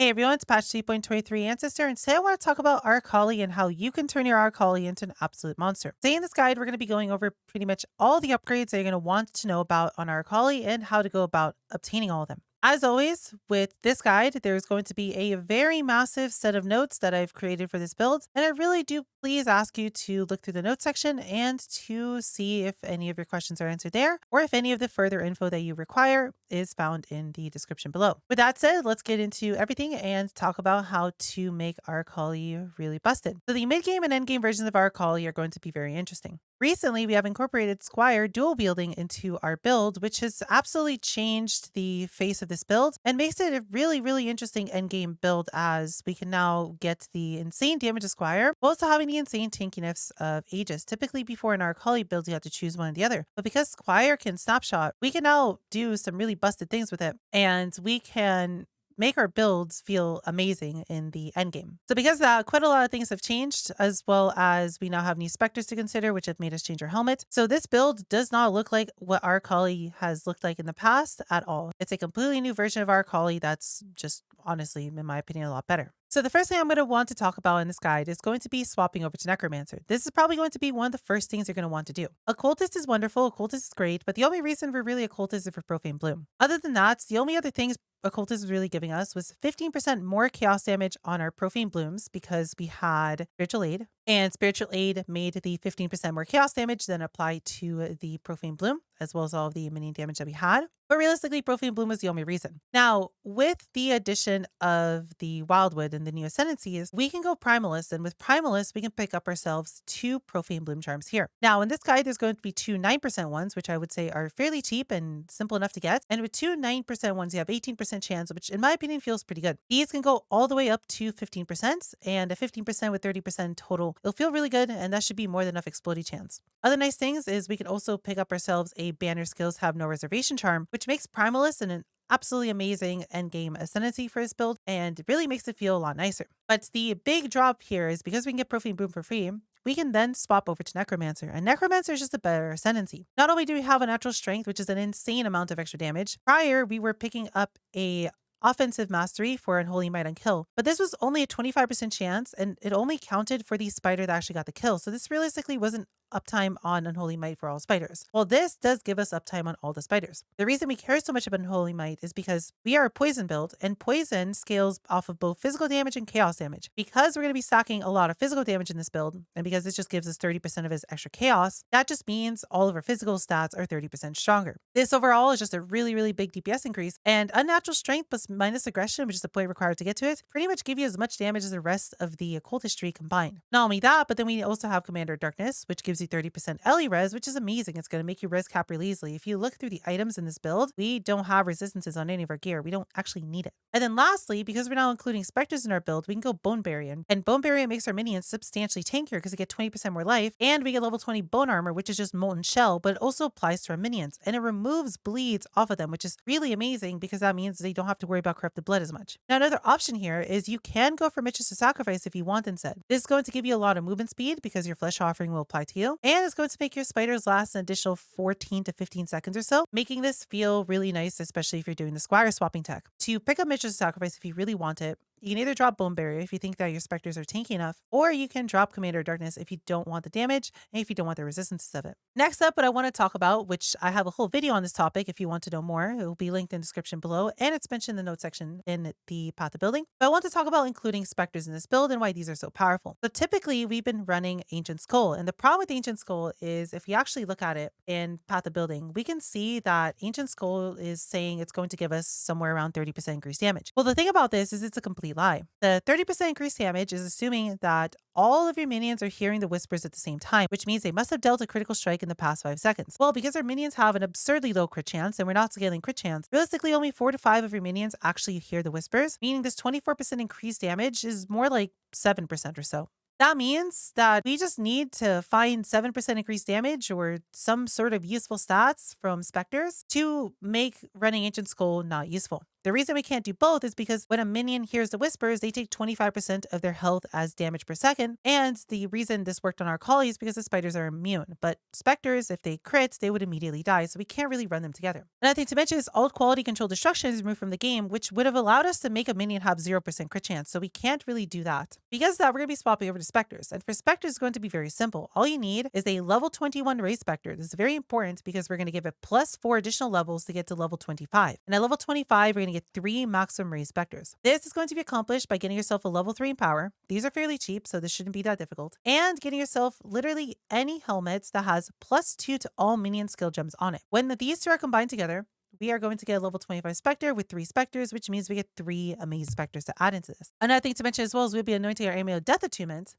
Hey everyone, it's Patch 3.23 Ancestor, and today I want to talk about Arakaali and how you can turn your Arakaali into an absolute monster. Today in this guide, we're going to be going over pretty much all the upgrades that you're going to want to know about on Arakaali and how to go about obtaining all of them. As always, with this guide, there's going to be a very massive set of notes that I've created for this build, and I really do please ask you to look through the notes section and to see if any of your questions are answered there, or if any of the further info that you require is found in the description below. With that said, let's get into everything and talk about how to make Arakaali really busted. So the mid-game and end-game versions of Arakaali are going to be very interesting. Recently, we have incorporated Squire dual wielding into our build, which has absolutely changed the face of this build and makes it a really interesting endgame build, as we can now get the insane damage of Squire, while also having the insane tankiness of Aegis. Typically, before in Arakaali builds, you have to choose one or the other. But because Squire can snapshot, we can now do some really busted things with it, and we can make our builds feel amazing in the end game. So because quite a lot of things have changed, as well as we now have new Spectres to consider, which have made us change our helmet. So this build does not look like what Arakaali has looked like in the past at all. It's a completely new version of Arakaali that's just honestly, in my opinion, a lot better. So the first thing I'm going to want to talk about in this guide is going to be swapping over to Necromancer. This is probably going to be one of the first things you're going to want to do. Occultist is wonderful, Occultist is great, but the only reason we're really Occultist is for Profane Bloom. Other than that, the only other things Occultist was really giving us was 15% more chaos damage on our Profane Blooms because we had Spiritual Aid, and Spiritual Aid made the 15% more chaos damage then apply to the Profane Bloom, as well as all of the minion damage that we had. But realistically, Profane Bloom was the only reason. Now, with the addition of the Wildwood and the new Ascendancies, we can go Primalist, and with Primalist, we can pick up ourselves 2 Profane Bloom charms here. Now, in this guide, there's going to be 2 9% ones, which I would say are fairly cheap and simple enough to get. And with 2 9% ones, you have 18% chance, which in my opinion feels pretty good. These can go all the way up to 15%, and a 15% with 30% total. It'll feel really good, and that should be more than enough explodey chance. Other nice things is we can also pick up ourselves a Banner Skills Have No Reservation charm, which makes Primalist an absolutely amazing endgame ascendancy for this build, and it really makes it feel a lot nicer. But the big drop here is because we can get Profane Bloom for free, we can then swap over to Necromancer, and Necromancer is just a better ascendancy. Not only do we have a natural strength, which is an insane amount of extra damage, prior we were picking up a offensive mastery for Unholy Might on kill, but this was only a 25% chance, and it only counted for the spider that actually got the kill, so this realistically wasn't uptime on Unholy Might for all spiders. Well, this does give us uptime on all the spiders. The reason we care so much about Unholy Might is because we are a poison build, and poison scales off of both physical damage and chaos damage. Because we're going to be stacking a lot of physical damage in this build, and because this just gives us 30% of his extra chaos, that just means all of our physical stats are 30% stronger. This overall is just a really big DPS increase, and Unnatural Strength plus minus Aggression, which is the point required to get to it, pretty much give you as much damage as the rest of the Occultist tree combined. Not only that, but then we also have Commander of Darkness, which gives you 30% Ellie res, which is amazing. It's going to make you res cap really easily. If you look through the items in this build, we don't have resistances on any of our gear. We don't actually need it. And then lastly, because we're now including Spectres in our build, we can go Bone Barrier. And Bone Barrier makes our minions substantially tankier because they get 20% more life, and we get level 20 Bone Armor, which is just Molten Shell, but it also applies to our minions, and it removes bleeds off of them, which is really amazing because that means they don't have to worry about corrupted blood as much. Now, another option here is you can go for Mistress of Sacrifice if you want instead. This is going to give you a lot of movement speed because your flesh offering will apply to you, and it's going to make your spiders last an additional 14 to 15 seconds or so, making this feel really nice, especially if you're doing the Squire swapping tech. To pick up Mistress of Sacrifice if you really want it, you can either drop Bone Barrier if you think that your Spectres are tanky enough, or you can drop Commander of Darkness if you don't want the damage and if you don't want the resistances of it. Next up, what I want to talk about, which I have a whole video on this topic if you want to know more, it will be linked in the description below, and it's mentioned in the notes section in the Path of Building. But I want to talk about including Spectres in this build and why these are so powerful. So typically, we've been running Ancient Skull, and the problem with Ancient Skull is if we actually look at it in Path of Building, we can see that Ancient Skull is saying it's going to give us somewhere around 30% increased damage. Well, the thing about this is it's a complete lie. The 30% increased damage is assuming that all of your minions are hearing the whispers at the same time, which means they must have dealt a critical strike in the past 5 seconds. Well, because our minions have an absurdly low crit chance and we're not scaling crit chance, realistically only 4 to 5 of your minions actually hear the whispers, meaning this 24% increased damage is more like 7% or so. That means that we just need to find 7% increased damage or some sort of useful stats from Spectres to make running Ancient Skull not useful. The reason we can't do both is because when a minion hears the whispers, they take 25% of their health as damage per second. And the reason this worked on Arakaali is because the spiders are immune. But Spectres, if they crit, they would immediately die. So we can't really run them together. Another thing to mention is alt quality control destruction is removed from the game, which would have allowed us to make a minion have 0% crit chance. So we can't really do that. Because of that, we're going to be swapping over to Spectres. And for Spectres, it's going to be very simple. All you need is a level 21 raised Spectre. This is very important because we're going to give it +4 additional levels to get to level 25. And at level 25, we're going to get 3 maximum raised Spectres. This is going to be accomplished by getting yourself a level 3 in power. These are fairly cheap, so this shouldn't be that difficult. And getting yourself literally any helmet that has +2 to all minion skill gems on it. When these two are combined together, we are going to get a level 25 Spectre with 3 Spectres, which means we get 3 amazing Spectres to add into this. Another thing to mention as well is we'll be anointing our Amulet Death Attunement.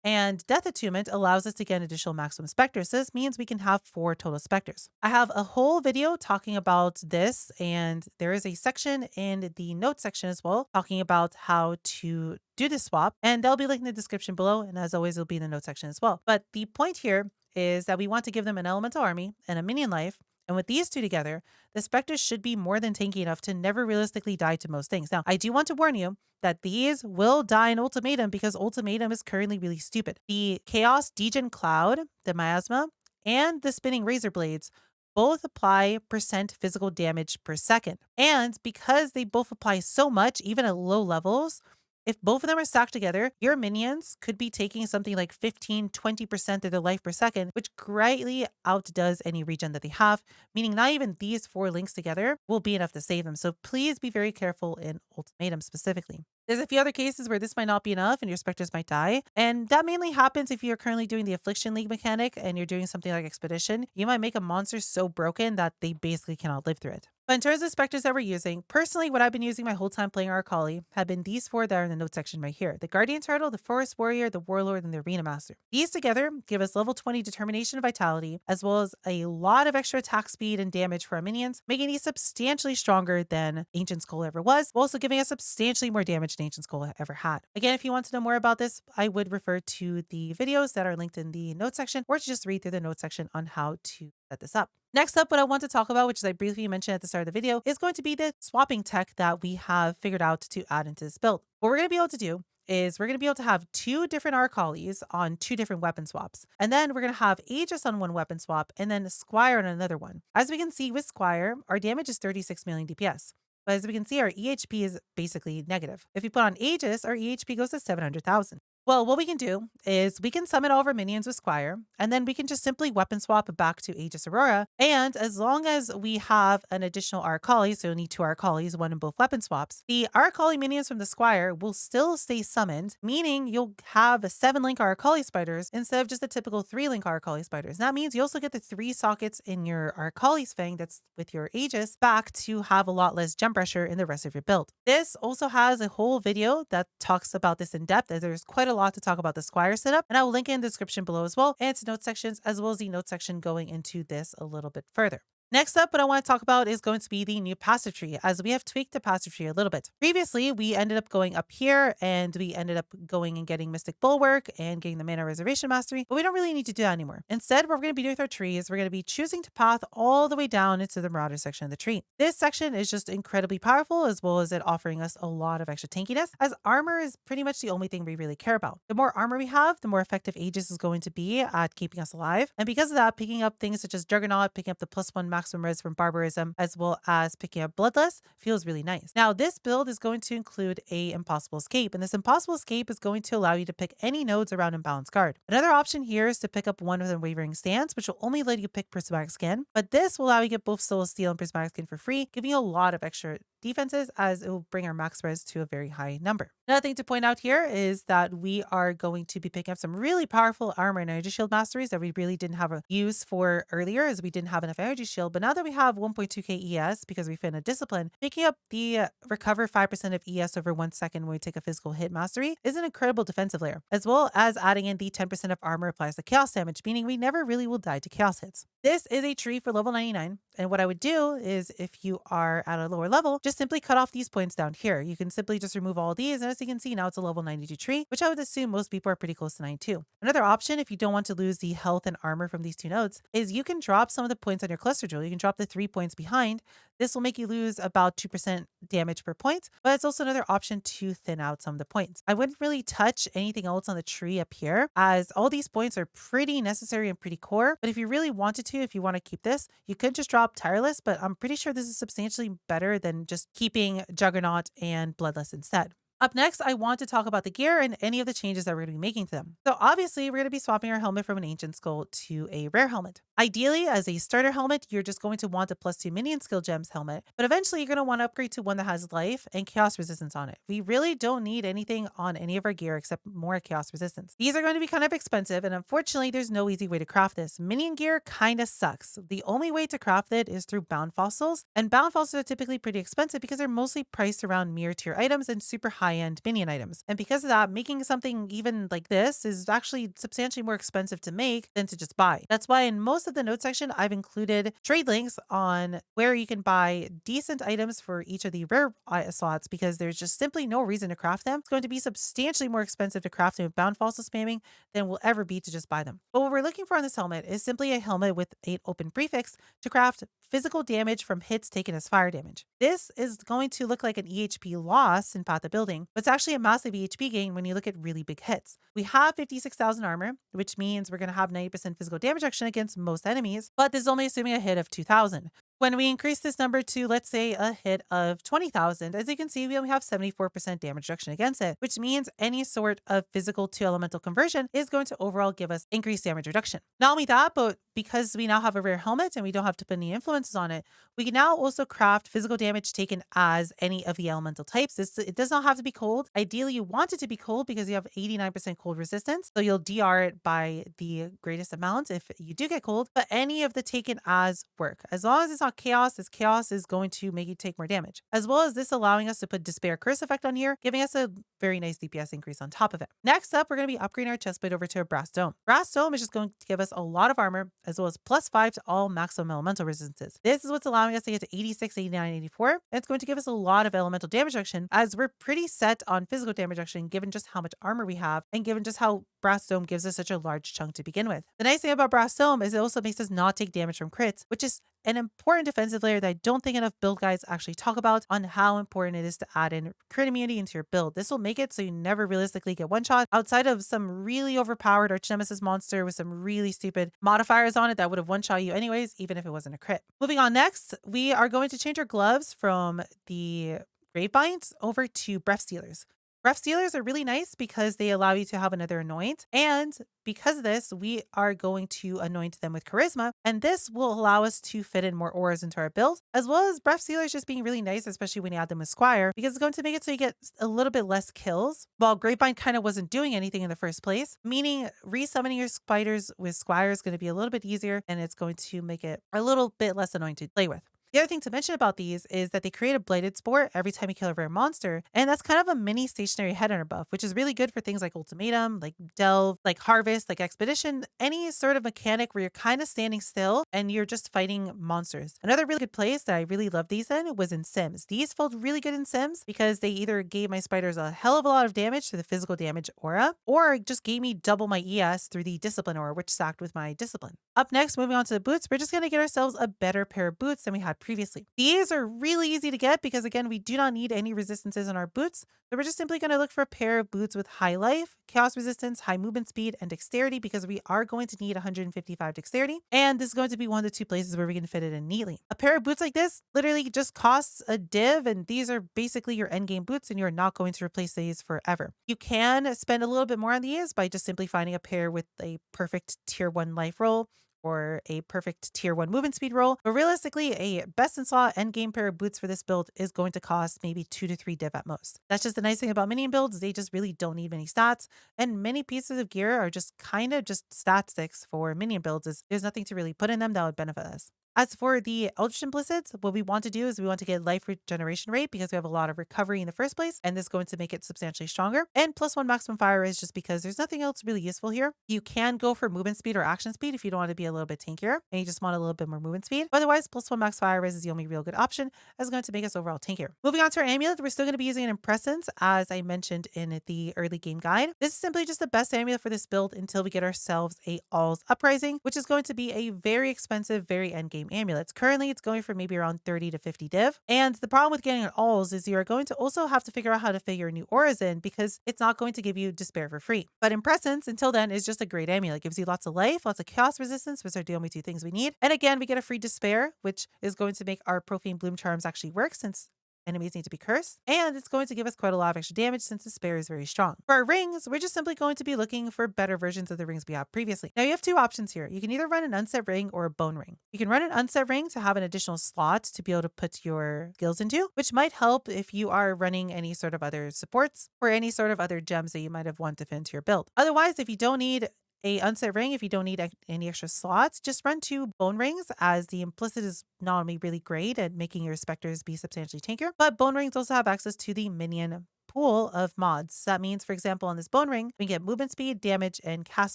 And Death Attunement allows us to get an additional maximum Spectres. So this means we can have 4 total Spectres. I have a whole video talking about this, and there is a section in the notes section as well talking about how to do this swap. And they'll be linked in the description below. And as always, it'll be in the notes section as well. But the point here is that we want to give them an elemental army and a minion life. And with these two together, the Spectres should be more than tanky enough to never realistically die to most things. Now, I do want to warn you that these will die in Ultimatum because Ultimatum is currently really stupid. The Chaos Degen Cloud, the Miasma, and the Spinning Razor Blades both apply % physical damage per second. And because they both apply so much, even at low levels, if both of them are stacked together, your minions could be taking something like 15-20% of their life per second, which greatly outdoes any regen that they have, meaning not even these 4 links together will be enough to save them. So please be very careful in Ultimatum specifically. There's a few other cases where this might not be enough and your Spectres might die. And that mainly happens if you're currently doing the Affliction League mechanic and you're doing something like Expedition. You might make a monster so broken that they basically cannot live through it. But in terms of Spectres that we're using, personally, what I've been using my whole time playing Arakaali have been these 4 that are in the notes section right here. The Guardian Turtle, the Forest Warrior, the Warlord, and the Arena Master. These together give us level 20 Determination and Vitality, as well as a lot of extra attack speed and damage for our minions, making these substantially stronger than Ancient Skull ever was, while also giving us substantially more damage than Ancient Skull ever had. Again, if you want to know more about this, I would refer to the videos that are linked in the notes section, or to just read through the notes section on how to set this up. Next up, what I want to talk about, which is I briefly mentioned at the start of the video, is going to be the swapping tech that we have figured out to add into this build. What we're going to be able to do is we're going to be able to have 2 different Arakaalis on 2 different weapon swaps. And then we're going to have Aegis on one weapon swap and then Squire on another one. As we can see with Squire, our damage is 36 million DPS. But as we can see, our EHP is basically negative. If we put on Aegis, our EHP goes to 700,000. Well, what we can do is we can summon all of our minions with Squire, and then we can just simply weapon swap back to Aegis Aurora. And as long as we have an additional Arakaali, so you'll need 2 Arakaalis, 1 in both weapon swaps, the Arakaali minions from the Squire will still stay summoned, meaning you'll have 7-link Arakaali spiders instead of just the typical 3-link Arakaali spiders. And that means you also get the 3 sockets in your Arakaalis Fang that's with your Aegis back to have a lot less jump pressure in the rest of your build. This also has a whole video that talks about this in depth, as there's quite a lot to talk about the Squire setup, and I will link it in the description below as well, and its note sections, as well as the note section going into this a little bit further. Next up, what I want to talk about is going to be the new passive tree, as we have tweaked the passive tree a little bit. Previously, we ended up going up here and we ended up going and getting Mystic Bulwark and getting the Mana Reservation Mastery, but we don't really need to do that anymore. Instead, what we're going to be doing with our tree is we're going to be choosing to path all the way down into the Marauder section of the tree. This section is just incredibly powerful, as well as it offering us a lot of extra tankiness, as armor is pretty much the only thing we really care about. The more armor we have, the more effective Aegis is going to be at keeping us alive. And because of that, picking up things such as Juggernaut, picking up the +1 maximum res from Barbarism, as well as picking up Bloodlust, feels really nice. Now, this build is going to include a Impossible Escape, and this Impossible Escape is going to allow you to pick any nodes around Imbalanced Guard. Another option here is to pick up one with Unwavering Stance, which will only let you pick Prismatic Skin, but this will allow you to get both Soul of Steel and Prismatic Skin for free, giving you a lot of extra defenses, as it will bring our max res to a very high number. Another thing to point out here is that we are going to be picking up some really powerful armor and energy shield masteries that we really didn't have a use for earlier, as we didn't have enough energy shield. But now that we have 1.2k ES because we fit in a discipline, picking up the recover 5% of ES over 1 second when we take a physical hit mastery is an incredible defensive layer, as well as adding in the 10% of armor applies to chaos damage, meaning we never really will die to chaos hits. This is a tree for level 99, and what I would do is, if you are at a lower level, just simply cut off these points down here. You can simply just remove all these, and as you can see, now it's a level 92 tree, which I would assume most people are pretty close to 92. Another option, if you don't want to lose the health and armor from these 2 nodes, is you can drop some of the points on your cluster roll. You can drop the 3 points behind. This will make you lose about 2% damage per point, but it's also another option to thin out some of the points. I wouldn't really touch anything else on the tree up here, as all these points are pretty necessary and pretty core. But if you really wanted to, if you want to keep this, you could just drop Tireless, but I'm pretty sure this is substantially better than just keeping Juggernaut and Bloodless instead. Up next, I want to talk about the gear and any of the changes that we're going to be making to them. So obviously, we're going to be swapping our helmet from an Ancient Skull to a Rare helmet. Ideally, as a starter helmet, you're just going to want a +2 minion skill gems helmet, but eventually you're going to want to upgrade to one that has life and chaos resistance on it. We really don't need anything on any of our gear except more chaos resistance. These are going to be kind of expensive, and unfortunately, there's no easy way to craft this. Minion gear kind of sucks. The only way to craft it is through bound fossils, and bound fossils are typically pretty expensive because they're mostly priced around mirror tier items and super high-end minion items. And because of that, making something even like this is actually substantially more expensive to make than to just buy. That's why in most of the notes section, I've included trade links on where you can buy decent items for each of the rare slots, because there's just simply no reason to craft them. It's going to be substantially more expensive to craft them with bound fossil spamming than will ever be to just buy them. But what we're looking for on this helmet is simply a helmet with an open prefix to craft physical damage from hits taken as fire damage. This is going to look like an EHP loss in Path of Building, but it's actually a massive EHP gain when you look at really big hits. We have 56,000 armor, which means we're going to have 90% physical damage reduction against most enemies, but this is only assuming a hit of 2,000. When we increase this number to, let's say, a hit of 20,000, as you can see, we only have 74% damage reduction against it, which means any sort of physical to elemental conversion is going to overall give us increased damage reduction. Not only that, but because we now have a rare helmet and we don't have to put any influences on it, we can now also craft physical damage taken as any of the elemental types. It does not have to be cold. Ideally, you want it to be cold because you have 89% cold resistance, so you'll DR it by the greatest amount if you do get cold, but any of the taken as work. As long as it's not chaos, as chaos is going to make you take more damage. As well as this allowing us to put Despair Curse effect on here, giving us a very nice DPS increase on top of it. Next up, we're going to be upgrading our chestplate over to a Brass Dome. Brass Dome is just going to give us a lot of armor, as well as +5 to all maximum elemental resistances. This is what's allowing us to get to 86, 89, 84, and it's going to give us a lot of elemental damage reduction, as we're pretty set on physical damage reduction given just how much armor we have and given just how Brass Dome gives us such a large chunk to begin with. The nice thing about Brass Dome is it also makes us not take damage from crits, which is an important defensive layer that I don't think enough build guides actually talk about on how important it is to add in crit immunity into your build. This will make it so you never realistically get one shot outside of some really overpowered arch nemesis monster with some really stupid modifiers on it that would have one shot you anyways, even if it wasn't a crit. Moving on next, we are going to change our gloves from the Gravebinds over to Breath Stealers. Breath Stealers are really nice because they allow you to have another anoint, and because of this, we are going to anoint them with Charisma, and this will allow us to fit in more auras into our build, as well as Breath Stealers just being really nice, especially when you add them with Squire, because it's going to make it so you get a little bit less kills, while Gravebind kind of wasn't doing anything in the first place, meaning resummoning your spiders with Squire is going to be a little bit easier, and it's going to make it a little bit less annoying to play with. The other thing to mention about these is that they create a Blighted Spore every time you kill a rare monster, and that's kind of a mini stationary headhunter buff, which is really good for things like Ultimatum, like Delve, like Harvest, like Expedition, any sort of mechanic where you're kind of standing still and you're just fighting monsters. Another really good place that I really loved these in was in Sims. These felt really good in Sims because they either gave my spiders a hell of a lot of damage through the physical damage aura, or just gave me double my ES through the Discipline aura, which stacked with my Discipline. Up next, moving on to the boots, we're just going to get ourselves a better pair of boots than we had previously. These are really easy to get because, again, we do not need any resistances on our boots. So we're just simply going to look for a pair of boots with high life, chaos resistance, high movement speed, and dexterity, because we are going to need 155 dexterity. And this is going to be one of the two places where we can fit it in neatly. A pair of boots like this literally just costs a div, and these are basically your endgame boots, and you're not going to replace these forever. You can spend a little bit more on these by just simply finding a pair with a perfect tier 1 life roll, or a perfect tier 1 movement speed roll. But realistically, a best in slot endgame pair of boots for this build is going to cost maybe 2 to 3 div at most. That's just the nice thing about minion builds. They just really don't need many stats, and many pieces of gear are just kind of just stat sticks for minion builds. There's nothing to really put in them that would benefit us. As for the Eldritch Implicites, what we want to do is we want to get life regeneration rate because we have a lot of recovery in the first place, and this is going to make it substantially stronger. And +1 maximum fire is just because there's nothing else really useful here. You can go for movement speed or action speed if you don't want to be a little bit tankier and you just want a little bit more movement speed. But otherwise, +1 max fire is the only real good option, as it's going to make us overall tankier. Moving on to our amulet, we're still going to be using an Impressence, as I mentioned in the early game guide. This is simply just the best amulet for this build until we get ourselves a All's Uprising, which is going to be a very expensive, very endgame flame amulets. Currently, it's going for maybe around 30 to 50 div. And the problem with getting it alls is you are going to also have to figure out how to fit your new auras in because it's not going to give you despair for free. But in presence, until then, is just a great amulet. It gives you lots of life, lots of chaos resistance, which are the only two things we need. And again, we get a free despair, which is going to make our profane bloom charms actually work since enemies need to be cursed, and it's going to give us quite a lot of extra damage since the despair is very strong. For our rings, we're just simply going to be looking for better versions of the rings we have previously. Now you have two options here. You can either run an unset ring or a bone ring. You can run an unset ring to have an additional slot to be able to put your skills into, which might help if you are running any sort of other supports or any sort of other gems that you might have wanted to fit into your build. Otherwise, if you don't need a unset ring, if you don't need any extra slots, just run 2 bone rings, as the implicit is not only really great at making your specters be substantially tankier, but bone rings also have access to the minion pool of mods. That means, for example, on this bone ring, we get movement speed, damage, and cast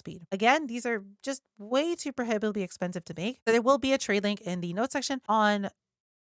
speed. Again, these are just way too prohibitively expensive to make. There will be a trade link in the notes section on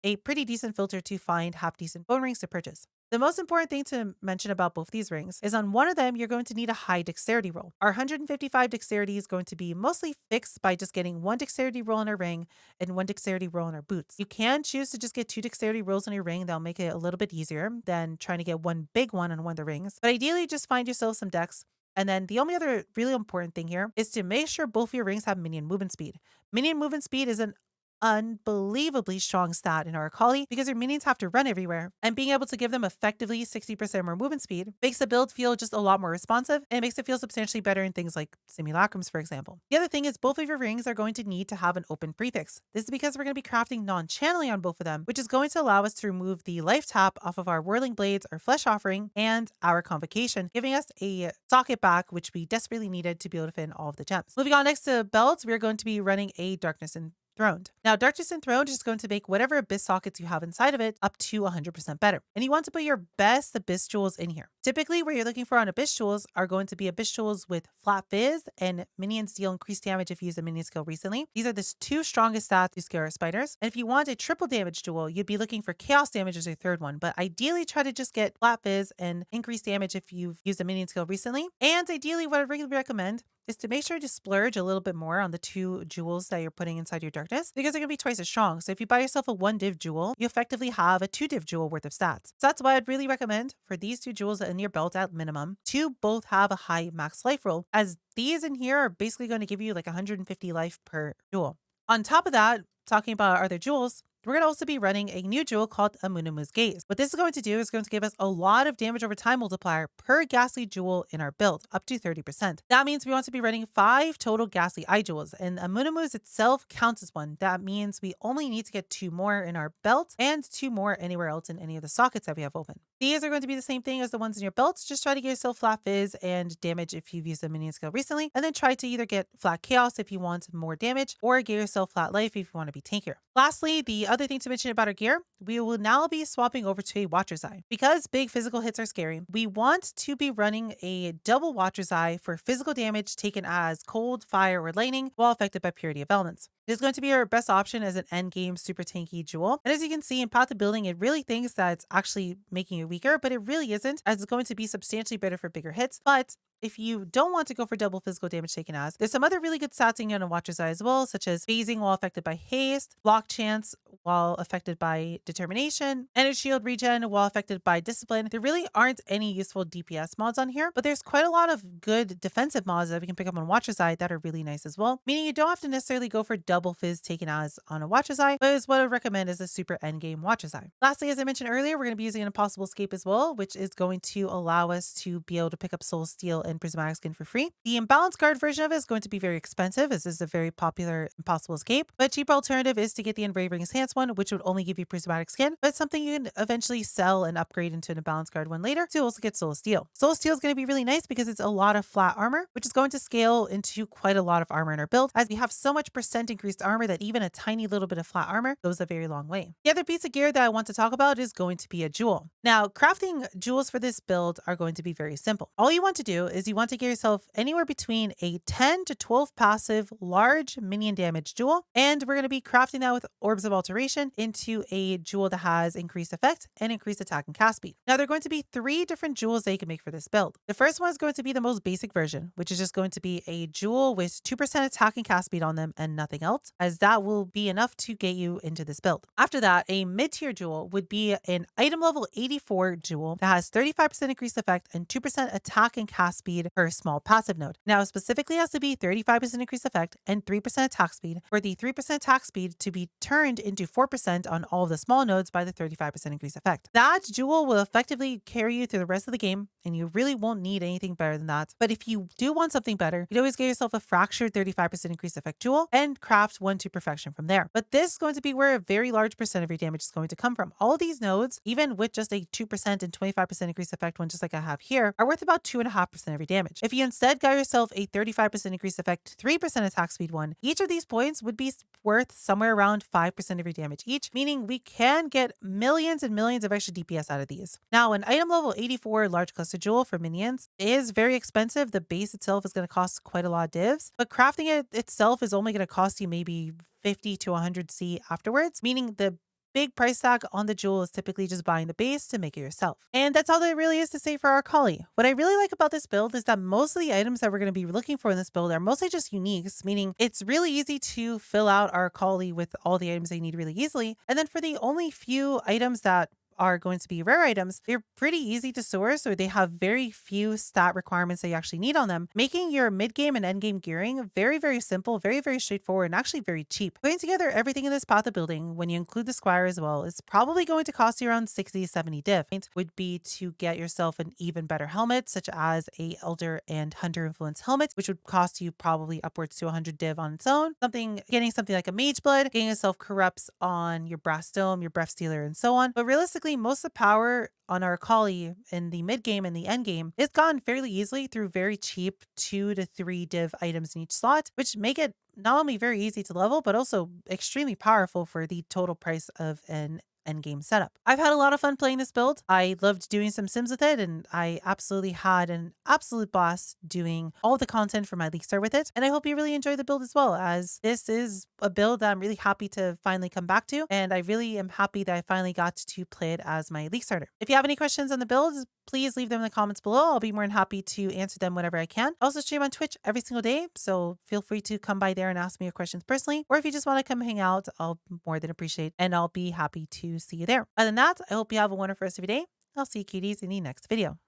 a pretty decent filter to find half decent bone rings to purchase. The most important thing to mention about both these rings is on one of them, you're going to need a high dexterity roll. Our 155 dexterity is going to be mostly fixed by just getting 1 dexterity roll in our ring and 1 dexterity roll in our boots. You can choose to just get 2 dexterity rolls in your ring. That'll make it a little bit easier than trying to get one big one on one of the rings. But ideally, just find yourself some dex. And then the only other really important thing here is to make sure both of your rings have minion movement speed. Minion movement speed is an unbelievably strong stat in Arakaali because your minions have to run everywhere, and being able to give them effectively 60% more movement speed makes the build feel just a lot more responsive, and it makes it feel substantially better in things like simulacrums, for example. The other thing is both of your rings are going to need to have an open prefix. This is because we're going to be crafting non-channeling on both of them, which is going to allow us to remove the life tap off of our whirling blades, our flesh offering, and our convocation, giving us a socket back, which we desperately needed to be able to fit in all of the gems. Moving on next to belts, we're going to be running a Darkness Enthroned. Now, Darkness Enthroned is going to make whatever abyss sockets you have inside of it up to 100% better. And you want to put your best abyss jewels in here. Typically, what you're looking for on abyss jewels are going to be abyss jewels with flat fizz, and minions deal increased damage if you use a minion skill recently. These are the 2 strongest stats to scare our spiders. And if you want a triple damage jewel, you'd be looking for chaos damage as your 3rd one. But ideally, try to just get flat fizz and increased damage if you've used a minion skill recently. And ideally, what I really recommend is to make sure to splurge a little bit more on the 2 jewels that you're putting inside your darkness, because they're going to be twice as strong. So if you buy yourself a 1 div jewel, you effectively have a 2 div jewel worth of stats. So that's why I'd really recommend for these 2 jewels in your belt at minimum to both have a high max life roll, as these in here are basically going to give you like 150 life per jewel. On top of that, talking about our other jewels, we're going to also be running a new jewel called Amanamu's Gaze. What this is going to do is going to give us a lot of damage over time multiplier per ghastly jewel in our build, up to 30%. That means we want to be running 5 total ghastly eye jewels, and Amanamu's itself counts as 1. That means we only need to get 2 more in our belt and 2 more anywhere else in any of the sockets that we have open. These are going to be the same thing as the ones in your belts. Just try to get yourself flat fizz and damage if you've used a minion skill recently, and then try to either get flat chaos if you want more damage, or get yourself flat life if you want to be tankier. Lastly, the other thing to mention about our gear, we will now be swapping over to a Watcher's Eye. Because big physical hits are scary, we want to be running a double Watcher's Eye for physical damage taken as cold, fire, or lightning while affected by purity of elements. It is going to be our best option as an endgame super tanky jewel. And as you can see in Path of Building, it really thinks that it's actually making it weaker, but it really isn't, as it's going to be substantially better for bigger hits. But if you don't want to go for double physical damage taken as, there's some other really good stats in on a Watcher's Eye as well, such as phasing while affected by haste, block chance while affected by determination, energy shield regen while affected by discipline. There really aren't any useful DPS mods on here, but there's quite a lot of good defensive mods that we can pick up on Watcher's Eye that are really nice as well, meaning you don't have to necessarily go for double fizz taken as on a Watcher's Eye, but is what I would recommend as a super endgame Watcher's Eye. Lastly, as I mentioned earlier, we're going to be using an Impossible Escape as well, which is going to allow us to be able to pick up Soul Steel and Prismatic Skin for free. The Imbalanced Guard version of it is going to be very expensive, as this is a very popular Impossible Escape, but a cheaper alternative is to get the Engraving Enhanced one, which would only give you Prismatic Skin, but it's something you can eventually sell and upgrade into an Imbalanced Guard one later to also get Soul Steel. Soul Steel is going to be really nice because it's a lot of flat armor, which is going to scale into quite a lot of armor in our build, as we have so much percent increased armor that even a tiny little bit of flat armor goes a very long way. The other piece of gear that I want to talk about is going to be a jewel. Now, crafting jewels for this build are going to be very simple. All you want to do is is you want to get yourself anywhere between a 10 to 12 passive large minion damage jewel, and we're going to be crafting that with Orbs of Alteration into a jewel that has increased effect and increased attack and cast speed. Now, there are going to be 3 different jewels that you can make for this build. The first one is going to be the most basic version, which is just going to be a jewel with 2% attack and cast speed on them and nothing else, as that will be enough to get you into this build. After that, a mid-tier jewel would be an item level 84 jewel that has 35% increased effect and 2% attack and cast speed per small passive node. Now, specifically has to be 35% increased effect and 3% attack speed, for the 3% attack speed to be turned into 4% on all of the small nodes by the 35% increased effect. That jewel will effectively carry you through the rest of the game, and you really won't need anything better than that. But if you do want something better, you'd always get yourself a fractured 35% increased effect jewel and craft one to perfection from there. But this is going to be where a very large percent of your damage is going to come from. All of these nodes, even with just a 2% and 25% increased effect one, just like I have here, are worth about 2.5% of your damage. If you instead got yourself a 35% increased effect, 3% attack speed one, each of these points would be worth somewhere around 5% of your damage each, meaning we can get millions and millions of extra DPS out of these. Now, an item level 84 large cluster jewel for minions is very expensive. The base itself is going to cost quite a lot of divs, but crafting it itself is only going to cost you maybe 50 to 100 C afterwards, meaning the big price tag on the jewel is typically just buying the base to make it yourself. And that's all there really is to say for Arakaali. What I really like about this build is that most of the items that we're going to be looking for in this build are mostly just uniques, meaning it's really easy to fill out Arakaali with all the items they need really easily. And then for the only few items that are going to be rare items, they're pretty easy to source, or they have very few stat requirements that you actually need on them, making your mid-game and end-game gearing very, very simple, very, very straightforward, and actually very cheap. Putting together everything in this path of building, when you include the Squire as well, is probably going to cost you around 60 to 70 div. It would be to get yourself an even better helmet, such as a Elder and Hunter Influence helmet, which would cost you probably upwards to 100 div on its own. Getting something like a Mage Blood, getting yourself Corrupts on your Brass Dome, your Breath Stealer, and so on. But realistically, most of the power on Arakaali in the mid game and the end game is gotten fairly easily through very cheap 2 to 3 div items in each slot, which make it not only very easy to level, but also extremely powerful for the total price of an end game setup. I've had a lot of fun playing this build. I loved doing some sims with it, and I absolutely had an absolute blast doing all the content for my league start with it. And I hope you really enjoy the build as well, as this is a build that I'm really happy to finally come back to, and I really am happy that I finally got to play it as my league starter. If you have any questions on the build, please leave them in the comments below. I'll be more than happy to answer them whenever I can. I also stream on Twitch every single day, so feel free to come by there and ask me your questions personally, or if you just want to come hang out, I'll more than appreciate, and I'll be happy to see you there. Other than that, I hope you have a wonderful rest of your day. I'll see you cuties in the next video.